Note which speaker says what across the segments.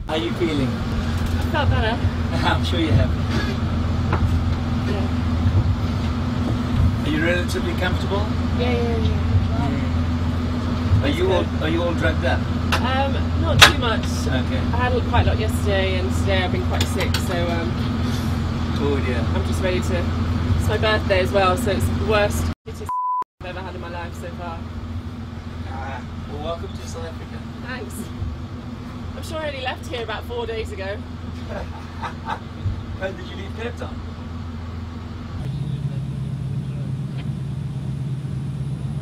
Speaker 1: How are you feeling?
Speaker 2: I felt better.
Speaker 1: I'm sure you have.
Speaker 2: Yeah.
Speaker 1: Are you relatively comfortable?
Speaker 2: Yeah.
Speaker 1: Are you all drugged up?
Speaker 2: Not too much.
Speaker 1: Okay.
Speaker 2: I had quite a lot yesterday, and today I've been quite sick, so
Speaker 1: Oh dear.
Speaker 2: I'm just ready to. It's my birthday as well, so it's the worst I've ever had in my life so far.
Speaker 1: Well, welcome to South Africa.
Speaker 2: Thanks. I'm sure I only left here about 4 days ago.
Speaker 1: When did you leave Cape Town?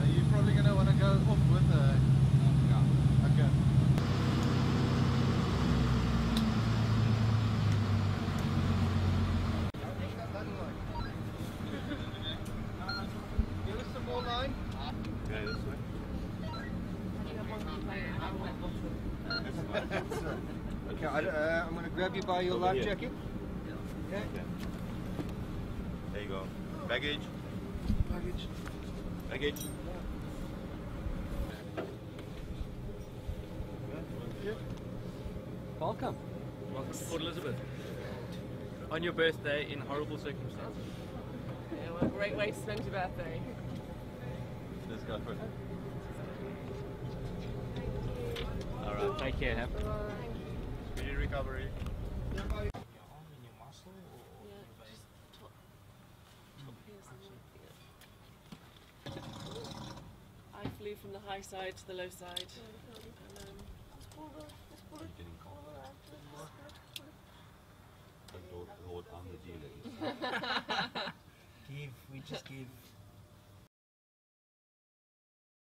Speaker 3: Are you probably going to want to go off with the... Yeah. Okay. Give us some more line.
Speaker 4: Okay, this way.
Speaker 3: Okay, I'm going to grab you by your life jacket. Okay.
Speaker 4: There you go. Baggage. Baggage.
Speaker 3: Welcome.
Speaker 5: Welcome to Port Elizabeth. On your birthday in horrible circumstances.
Speaker 2: Yeah, what a great way to spend your birthday.
Speaker 4: Let's go for it.
Speaker 5: Alright, take care. Have
Speaker 4: Speedy recovery.
Speaker 2: Yeah, just top here somewhere. I flew from the high side to the low side. And,
Speaker 4: Getting cold. Lord, I'm the dealer.
Speaker 1: We just give